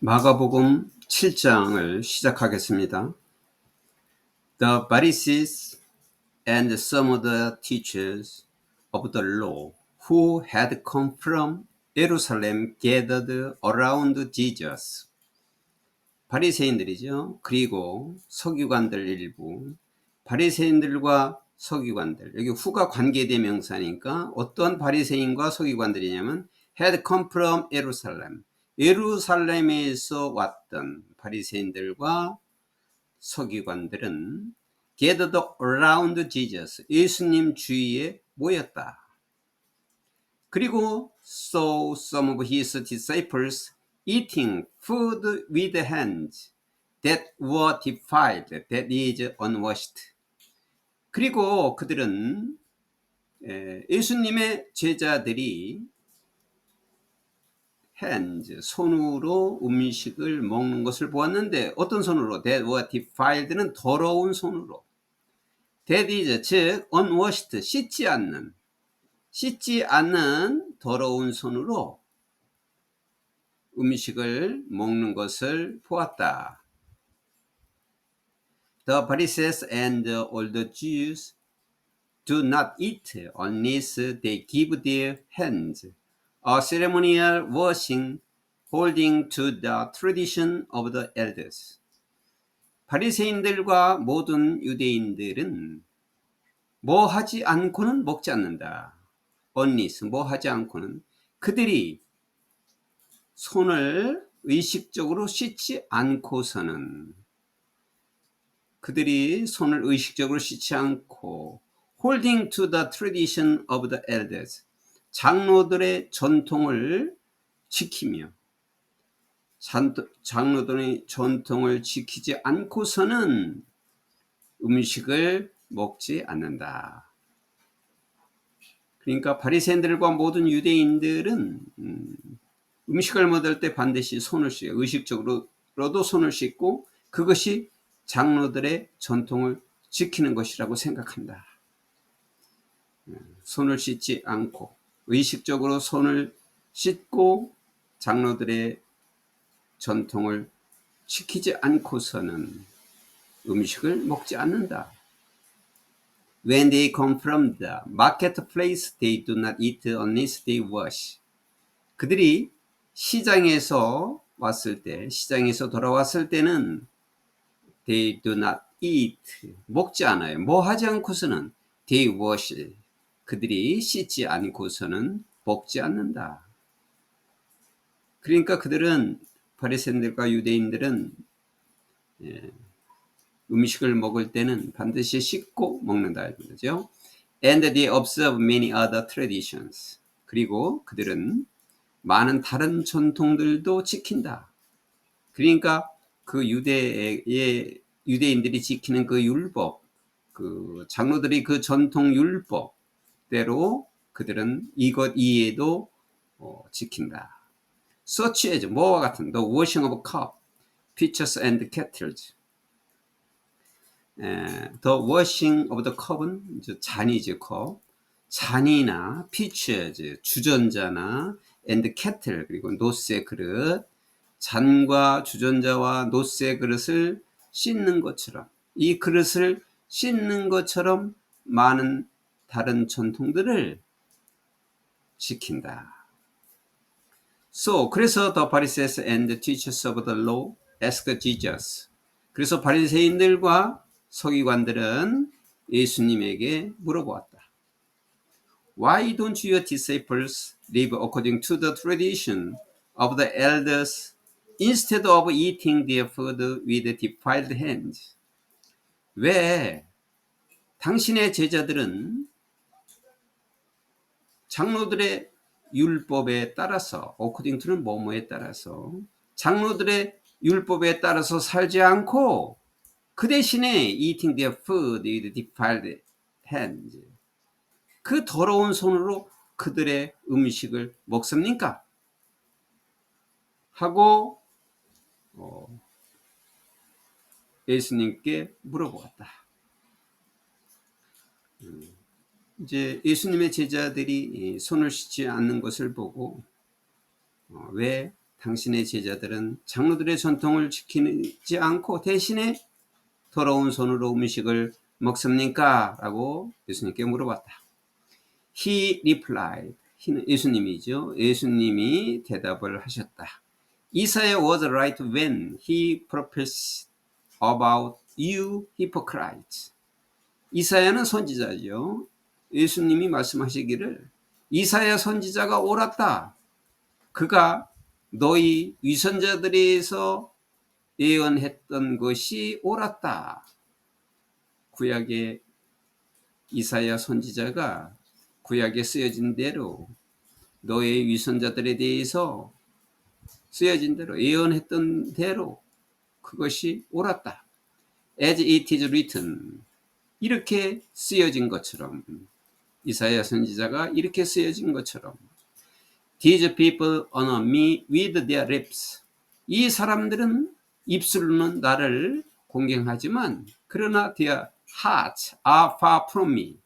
마가복음 7장을 시작하겠습니다. The Pharisees and some of the teachers of the law who had come from Jerusalem gathered around Jesus. 바리새인들이죠. 그리고 서기관들 일부. 바리새인들과 서기관들. 여기 후가 관계대명사니까 어떤 바리새인과 서기관들이냐면 had come from Jerusalem. 예루살렘에서 왔던 바리새인들과 서기관들은 gathered around Jesus. 예수님 주위에 모였다. 그리고 saw some of his disciples eating food with hands that were defiled, that is unwashed. 그리고 그들은 예수님의 제자들이 hands, 손으로 음식을 먹는 것을 보았는데 어떤 손으로? that were defiled는 더러운 손으로. that is, 즉 unwashed, 씻지 않는 더러운 손으로 음식을 먹는 것을 보았다. The Pharisees and all the Jews do not eat unless they give their hands, a ceremonial washing holding to the tradition of the elders. 바리새인들과 모든 유대인들은 뭐 하지 않고는 먹지 않는다. unless, 뭐 하지 않고는 그들이 손을 의식적으로 씻지 않고서는 holding to the tradition of the elders, 장로들의 전통을 지키며 장로들의 전통을 지키지 않고서는 음식을 먹지 않는다. 그러니까 바리새인들과 모든 유대인들은 음식을 먹을 때 반드시 손을 씻어요. 의식적으로도 손을 씻고 그것이 장로들의 전통을 지키는 것이라고 생각한다. 손을 씻지 않고 의식적으로 손을 씻고 장로들의 전통을 지키지 않고서는 음식을 먹지 않는다. When they come from the marketplace, they do not eat unless they wash. 그들이 시장에서 돌아왔을 때는 they do not eat, 먹지 않아요. 뭐 하지 않고서는 they wash, 그들이 씻지 않고서는 먹지 않는다. 그러니까 그들은 바리새인들과 유대인들은 음식을 먹을 때는 반드시 씻고 먹는다 이거죠. And they observe many other traditions. 그리고 그들은 많은 다른 전통들도 지킨다. 그러니까 그 유대인들이 지키는 그 율법, 그 장로들이 그 전통 율법대로 그들은 이것 이외에도 지킨다. Such as, 뭐와 같은, the washing of cup, pitchers and kettles. The washing of the cup은 잔이죠, 컵. 잔이나 pitchers, 주전자나 and kettle, 그리고 노쇠 그릇. 잔과 주전자와 노쇠 그릇을 씻는 것처럼, 이 그릇을 씻는 것처럼 많은 다른 전통들을 지킨다. 그래서 the Pharisees and the teachers of the law asked Jesus. 그래서 바리새인들과 서기관들은 예수님에게 물어보았다. Why don't your disciples live according to the tradition of the elders instead of eating their food with defiled hands? 왜 당신의 제자들은 장로들의 율법에 따라서, according to는 뭐뭐에 따라서, 장로들의 율법에 따라서 살지 않고 그 대신에 eating their food with defiled hands, 그 더러운 손으로 그들의 음식을 먹습니까? 하고 예수님께 물어보았다. 이제 예수님의 제자들이 손을 씻지 않는 것을 보고 왜 당신의 제자들은 장로들의 전통을 지키지 않고 대신에 더러운 손으로 음식을 먹습니까? 라고 예수님께 물어봤다. He replied. 예수님이죠. 예수님이 대답을 하셨다. Isaiah was right when he prophesied about you hypocrites. 이사야는 선지자죠. 예수님이 말씀하시기를 이사야 선지자가 옳았다. 그가 너희 위선자들에서 예언했던 것이 옳았다. 구약의 이사야 선지자가 구약에 쓰여진 대로 너의 위선자들에 대해서 쓰여진 대로 예언했던 대로 그것이 옳았다. As it is written. 이렇게 쓰여진 것처럼 이사야 선지자가 이렇게 쓰여진 것처럼 These people honor me with their lips. 이 사람들은 입술로는 나를 공경하지만 그러나 their hearts are far from me.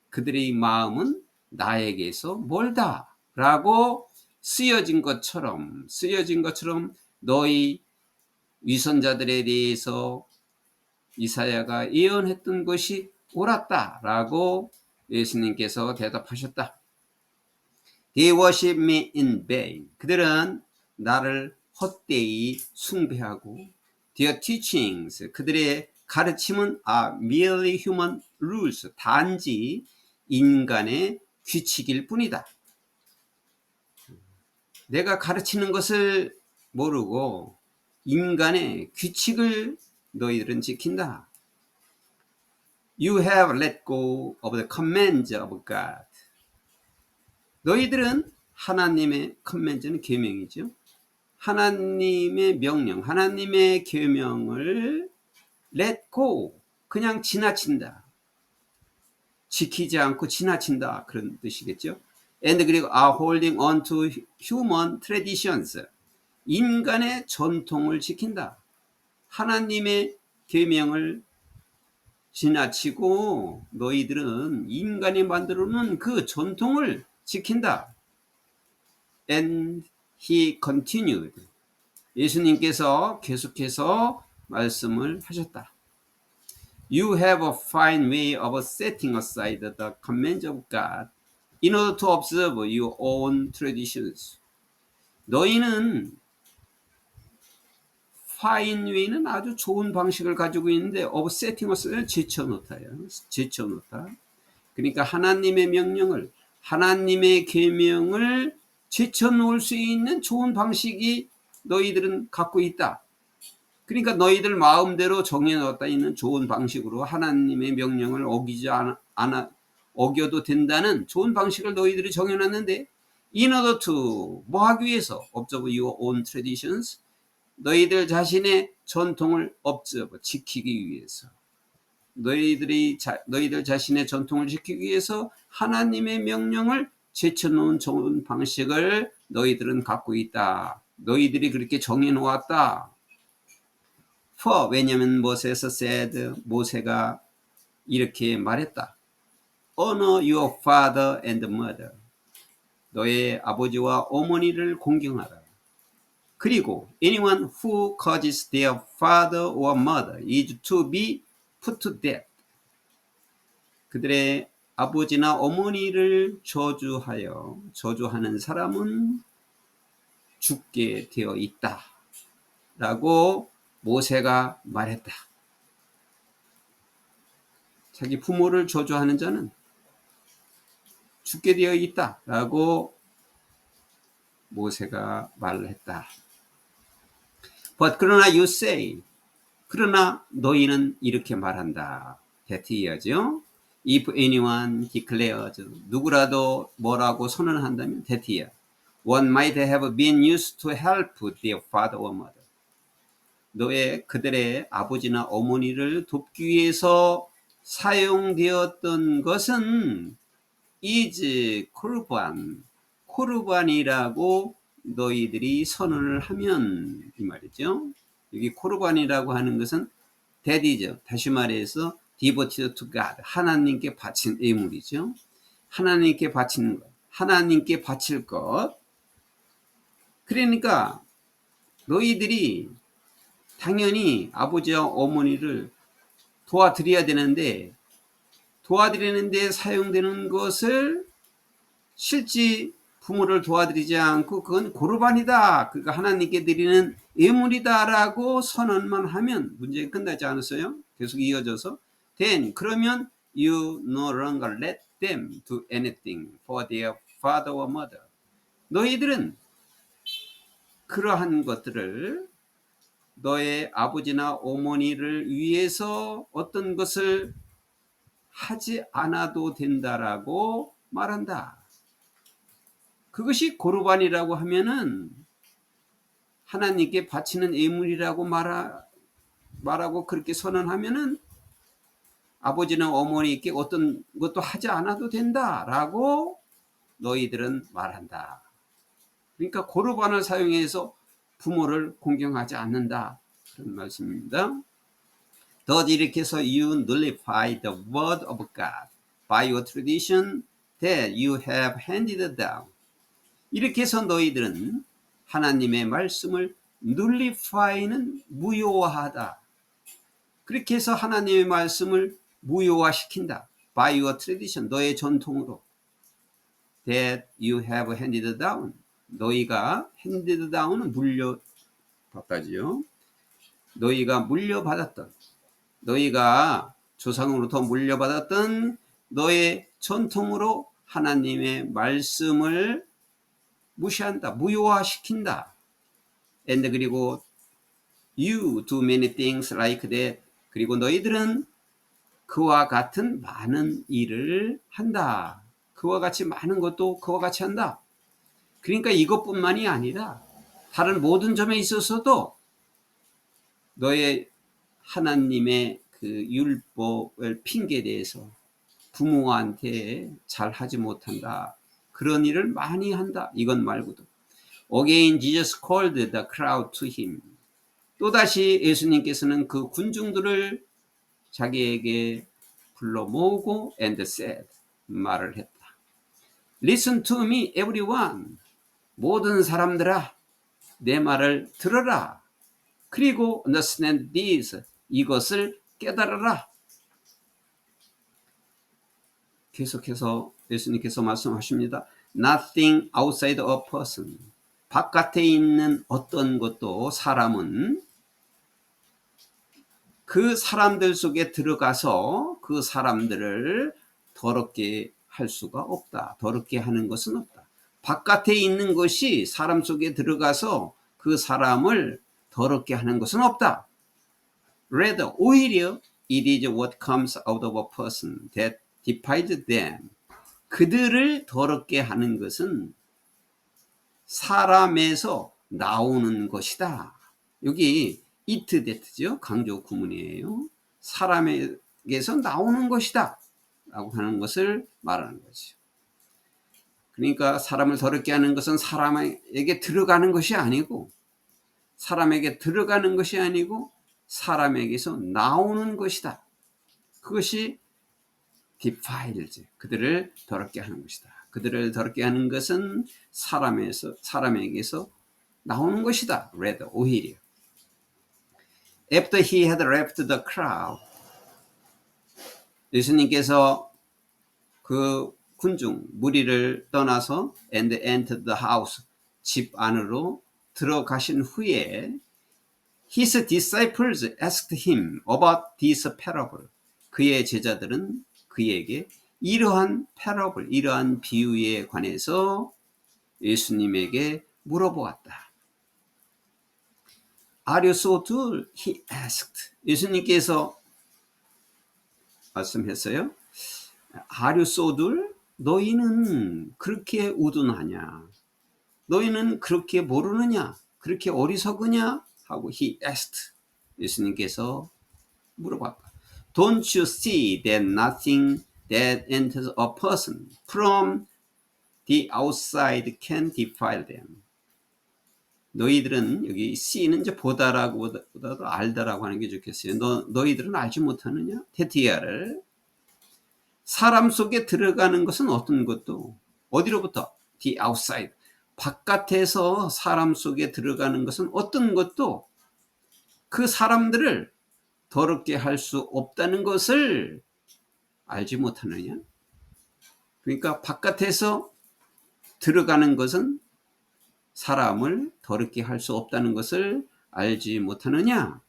그들의 마음은 나에게서 멀다 라고 쓰여진 것처럼 너희 위선자들에 대해서 이사야가 예언했던 것이 옳았다 라고 예수님께서 대답하셨다. They worship me in vain. 그들은 나를 헛되이 숭배하고 Their teachings, 그들의 가르침은 are merely human rules. 단지 인간의 규칙일 뿐이다. 내가 가르치는 것을 모르고 인간의 규칙을 너희들은 지킨다. You have let go of the commands of God. 너희들은 하나님의 command는 계명이죠. 하나님의 명령, 하나님의 계명을 let go, 그냥 지나친다. 지키지 않고 지나친다. 그런 뜻이겠죠. And 그리고 are holding on to human traditions. 인간의 전통을 지킨다. 하나님의 계명을 지나치고 너희들은 인간이 만들어 놓은 그 전통을 지킨다. And he continued. 예수님께서 계속해서 말씀을 하셨다. You have a fine way of setting aside the commands of God in order to observe your own traditions. 너희는 fine way는 아주 좋은 방식을 가지고 있는데 of setting aside 제쳐놓다. 그러니까 하나님의 명령을, 하나님의 계명을 제쳐놓을 수 있는 좋은 방식이 너희들은 갖고 있다. 그러니까 너희들 마음대로 정해놓았다 있는 좋은 방식으로 하나님의 명령을 어겨도 된다는 좋은 방식을 너희들이 정해놨는데 in order to 뭐 하기 위해서 observe your own traditions 너희들 자신의 전통을 observe 지키기 위해서 너희들 자신의 전통을 지키기 위해서 하나님의 명령을 제쳐놓은 좋은 방식을 너희들은 갖고 있다. 너희들이 그렇게 정해놓았다. For 왜냐하면 모세에서 said 모세가 이렇게 말했다. Honor your father and mother. 너의 아버지와 어머니를 공경하라. 그리고 anyone who curses their father or mother is to be put to death. 그들의 아버지나 어머니를 저주하는 사람은 죽게 되어 있다. 라고 모세가 말했다. 자기 부모를 저주하는 자는 죽게 되어 있다. 라고 모세가 말을 했다. But 그러나 you say, 그러나 너희는 이렇게 말한다. 대티어죠. If anyone declares, 누구라도 뭐라고 선언한다면 대티어. One might have been used to help their father or mother. 그들의 아버지나 어머니를 돕기 위해서 사용되었던 것은 is 코르반이라고 너희들이 선언을 하면 이 말이죠. 여기 코르반이라고 하는 것은 대디죠. 다시 말해서 devoted to God, 하나님께 바친 예물이죠. 하나님께 바치는 것, 하나님께 바칠 것. 그러니까 너희들이 당연히 아버지와 어머니를 도와드려야 되는데 도와드리는데 사용되는 것을 실제 부모를 도와드리지 않고 그건 고르반이다. 그러니까 하나님께 드리는 예물이다라고 선언만 하면 문제가 끝나지 않았어요? 계속 이어져서 then 그러면 you no longer let them do anything for their father or mother. 너희들은 그러한 것들을 너의 아버지나 어머니를 위해서 어떤 것을 하지 않아도 된다라고 말한다. 그것이 고르반이라고 하면은 하나님께 바치는 예물이라고 말하고 그렇게 선언하면은 아버지나 어머니께 어떤 것도 하지 않아도 된다라고 너희들은 말한다. 그러니까 고르반을 사용해서 부모를 공경하지 않는다. 그런 말씀입니다. Thus 이렇게 해서 you nullify the word of God by your tradition that you have handed down. 이렇게 해서 너희들은 하나님의 말씀을 nullify는 무효화하다. 그렇게 해서 하나님의 말씀을 무효화시킨다. By your tradition, 너의 전통으로. That you have handed down. 너희가 handed down은 물려받다지요. 너희가 물려받았던, 너희가 조상으로부터 물려받았던 너의 전통으로 하나님의 말씀을 무시한다, 무효화시킨다. And 그리고 you do many things like that. 그리고 너희들은 그와 같은 많은 일을 한다. 그와 같이 많은 것도 그와 같이 한다. 그러니까 이것뿐만이 아니라 다른 모든 점에 있어서도 너의 하나님의 그 율법을 핑계대서 부모한테 잘 하지 못한다. 그런 일을 많이 한다. 이건 말고도. Again, Jesus called the crowd to him. 또다시 예수님께서는 그 군중들을 자기에게 불러 모으고 and said, 말을 했다. Listen to me, everyone. 모든 사람들아, 내 말을 들어라. 그리고 understand this. 이것을 깨달아라. 계속해서 예수님께서 말씀하십니다. Nothing outside a person. 바깥에 있는 어떤 것도 사람은 그 사람들 속에 들어가서 그 사람들을 더럽게 할 수가 없다. 더럽게 하는 것은 없다. 바깥에 있는 것이 사람 속에 들어가서 그 사람을 더럽게 하는 것은 없다. Rather, 오히려 it is what comes out of a person that defiles them. 그들을 더럽게 하는 것은 사람에서 나오는 것이다. 여기 it that죠. 강조 구문이에요. 사람에게서 나오는 것이다. 라고 하는 것을 말하는 거죠. 그러니까 사람을 더럽게 하는 것은 사람에게 들어가는 것이 아니고 사람에게 들어가는 것이 아니고 사람에게서 나오는 것이다. 그것이 defiles, 그들을 더럽게 하는 것이다. 그들을 더럽게 하는 것은 사람에게서 나오는 것이다. rather, 오히려. After he had left the crowd, 예수님께서 그 군중, 무리를 떠나서 and entered the house, 집 안으로 들어가신 후에 his disciples asked him about this parable. 그의 제자들은 그에게 이러한 parable, 이러한 비유에 관해서 예수님에게 물어보았다. Are you so dull? He asked. 예수님께서 말씀했어요. Are you so dull? 너희는 그렇게 우둔하냐? 너희는 그렇게 모르느냐? 그렇게 어리석으냐? 하고 he asked. 예수님께서 물어봤다. Don't you see that nothing that enters a person from the outside can defile them? 너희들은 여기 see는 이제 보다라고보다도 알다라고 하는 게 좋겠어요. 너희들은 알지 못하느냐? 테티아를 사람 속에 들어가는 것은 어떤 것도 어디로부터? The outside. 바깥에서 사람 속에 들어가는 것은 어떤 것도 그 사람들을 더럽게 할 수 없다는 것을 알지 못하느냐? 그러니까 바깥에서 들어가는 것은 사람을 더럽게 할 수 없다는 것을 알지 못하느냐?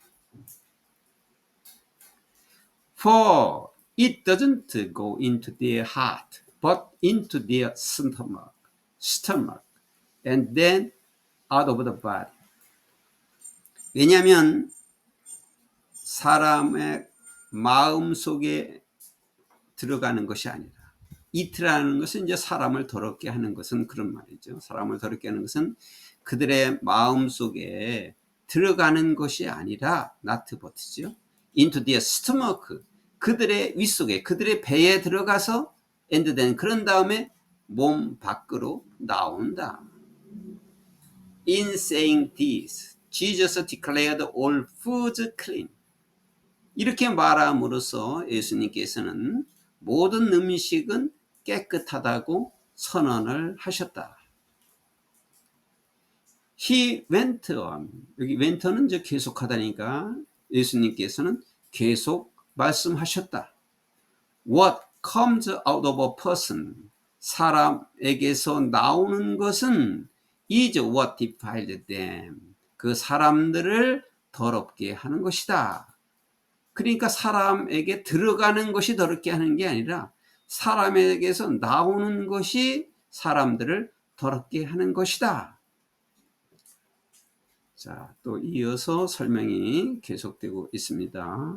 For it doesn't go into their heart, but into their stomach, and then out of the body. 왜냐하면 사람의 마음 속에 들어가는 것이 아니라, 이트라는 것은 이제 사람을 더럽게 하는 것은 그런 말이죠. 사람을 더럽게 하는 것은 그들의 마음 속에 들어가는 것이 아니라 not but죠. into their stomach, 그들의 윗속에, 그들의 배에 들어가서 and then 그런 다음에 몸 밖으로 나온다. In saying this, Jesus declared all foods clean. 이렇게 말함으로써 예수님께서는 모든 음식은 깨끗하다고 선언을 하셨다. He went on. 여기 went on은 이제 계속하다니까 예수님께서는 계속 말씀하셨다. What comes out of a person, 사람에게서 나오는 것은 is what defiled them, 그 사람들을 더럽게 하는 것이다. 그러니까 사람에게 들어가는 것이 더럽게 하는 게 아니라 사람에게서 나오는 것이 사람들을 더럽게 하는 것이다. 자, 또 이어서 설명이 계속되고 있습니다.